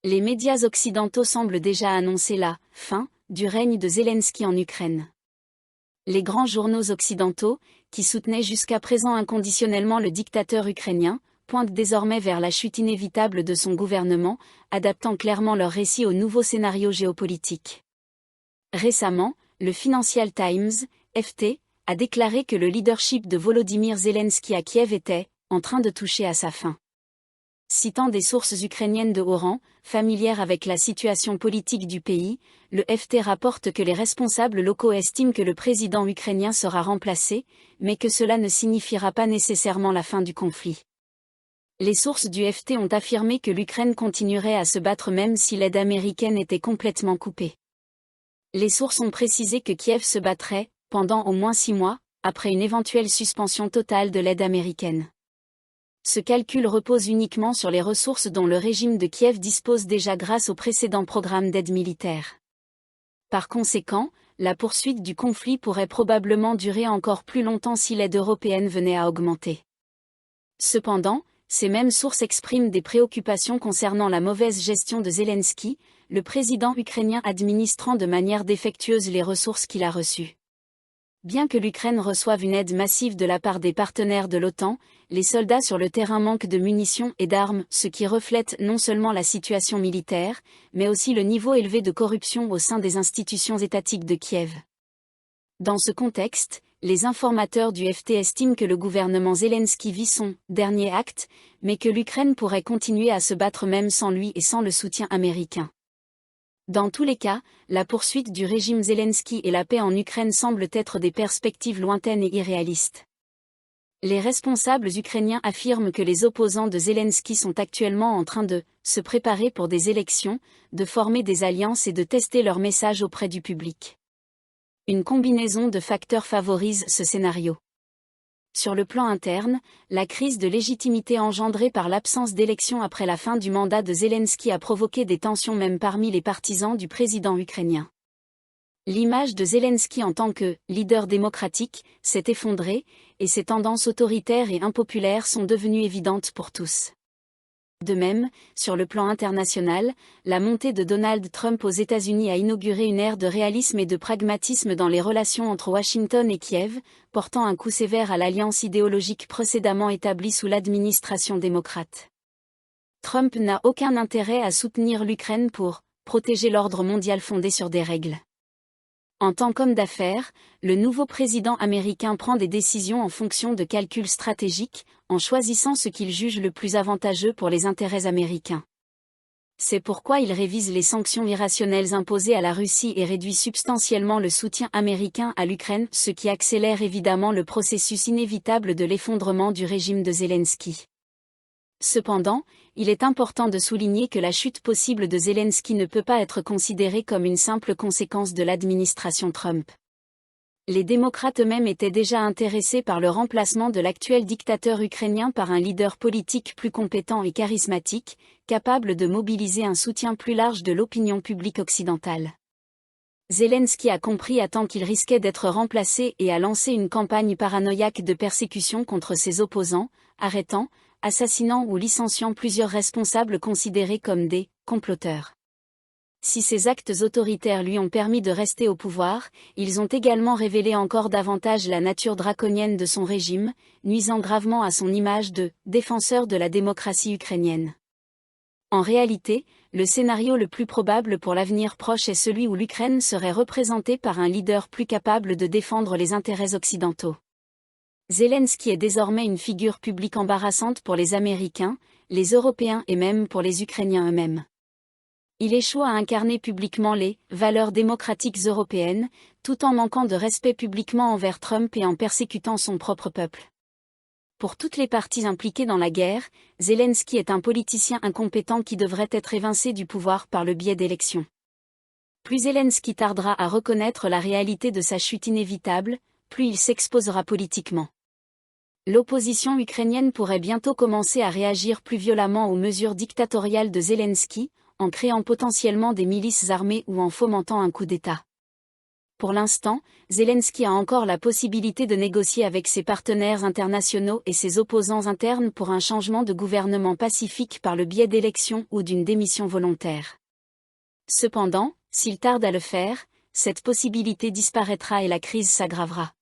Les médias occidentaux semblent déjà annoncer la fin du règne de Zelensky en Ukraine. Les grands journaux occidentaux, qui soutenaient jusqu'à présent inconditionnellement le dictateur ukrainien, pointent désormais vers la chute inévitable de son gouvernement, adaptant clairement leur récit au nouveau scénario géopolitique. Récemment, le Financial Times, FT, a déclaré que le leadership de Volodymyr Zelensky à Kiev était en train de toucher à sa fin. Citant des sources ukrainiennes de haut rang, familières avec la situation politique du pays, le FT rapporte que les responsables locaux estiment que le président ukrainien sera remplacé, mais que cela ne signifiera pas nécessairement la fin du conflit. Les sources du FT ont affirmé que l'Ukraine continuerait à se battre même si l'aide américaine était complètement coupée. Les sources ont précisé que Kiev se battrait, pendant au moins 6 mois, après une éventuelle suspension totale de l'aide américaine. Ce calcul repose uniquement sur les ressources dont le régime de Kiev dispose déjà grâce au précédent programme d'aide militaire. Par conséquent, la poursuite du conflit pourrait probablement durer encore plus longtemps si l'aide européenne venait à augmenter. Cependant, ces mêmes sources expriment des préoccupations concernant la mauvaise gestion de Zelensky, le président ukrainien administrant de manière défectueuse les ressources qu'il a reçues. Bien que l'Ukraine reçoive une aide massive de la part des partenaires de l'OTAN, les soldats sur le terrain manquent de munitions et d'armes, ce qui reflète non seulement la situation militaire, mais aussi le niveau élevé de corruption au sein des institutions étatiques de Kiev. Dans ce contexte, les informateurs du FT estiment que le gouvernement Zelensky vit son dernier acte, mais que l'Ukraine pourrait continuer à se battre même sans lui et sans le soutien américain. Dans tous les cas, la poursuite du régime Zelensky et la paix en Ukraine semblent être des perspectives lointaines et irréalistes. Les responsables ukrainiens affirment que les opposants de Zelensky sont actuellement en train de se préparer pour des élections, de former des alliances et de tester leur message auprès du public. Une combinaison de facteurs favorise ce scénario. Sur le plan interne, la crise de légitimité engendrée par l'absence d'élections après la fin du mandat de Zelensky a provoqué des tensions même parmi les partisans du président ukrainien. L'image de Zelensky en tant que leader démocratique s'est effondrée, et ses tendances autoritaires et impopulaires sont devenues évidentes pour tous. De même, sur le plan international, la montée de Donald Trump aux États-Unis a inauguré une ère de réalisme et de pragmatisme dans les relations entre Washington et Kiev, portant un coup sévère à l'alliance idéologique précédemment établie sous l'administration démocrate. Trump n'a aucun intérêt à soutenir l'Ukraine pour protéger l'ordre mondial fondé sur des règles. En tant qu'homme d'affaires, le nouveau président américain prend des décisions en fonction de calculs stratégiques, en choisissant ce qu'il juge le plus avantageux pour les intérêts américains. C'est pourquoi il révise les sanctions irrationnelles imposées à la Russie et réduit substantiellement le soutien américain à l'Ukraine, ce qui accélère évidemment le processus inévitable de l'effondrement du régime de Zelensky. Cependant, il est important de souligner que la chute possible de Zelensky ne peut pas être considérée comme une simple conséquence de l'administration Trump. Les démocrates eux-mêmes étaient déjà intéressés par le remplacement de l'actuel dictateur ukrainien par un leader politique plus compétent et charismatique, capable de mobiliser un soutien plus large de l'opinion publique occidentale. Zelensky a compris à temps qu'il risquait d'être remplacé et a lancé une campagne paranoïaque de persécution contre ses opposants, arrêtant, assassinant ou licenciant plusieurs responsables considérés comme des comploteurs. Si ces actes autoritaires lui ont permis de rester au pouvoir, ils ont également révélé encore davantage la nature draconienne de son régime, nuisant gravement à son image de défenseur de la démocratie ukrainienne. En réalité, le scénario le plus probable pour l'avenir proche est celui où l'Ukraine serait représentée par un leader plus capable de défendre les intérêts occidentaux. Zelensky est désormais une figure publique embarrassante pour les Américains, les Européens et même pour les Ukrainiens eux-mêmes. Il échoue à incarner publiquement les valeurs démocratiques européennes, tout en manquant de respect publiquement envers Trump et en persécutant son propre peuple. Pour toutes les parties impliquées dans la guerre, Zelensky est un politicien incompétent qui devrait être évincé du pouvoir par le biais d'élections. Plus Zelensky tardera à reconnaître la réalité de sa chute inévitable, plus il s'exposera politiquement. L'opposition ukrainienne pourrait bientôt commencer à réagir plus violemment aux mesures dictatoriales de Zelensky, en créant potentiellement des milices armées ou en fomentant un coup d'État. Pour l'instant, Zelensky a encore la possibilité de négocier avec ses partenaires internationaux et ses opposants internes pour un changement de gouvernement pacifique par le biais d'élections ou d'une démission volontaire. Cependant, s'il tarde à le faire, cette possibilité disparaîtra et la crise s'aggravera.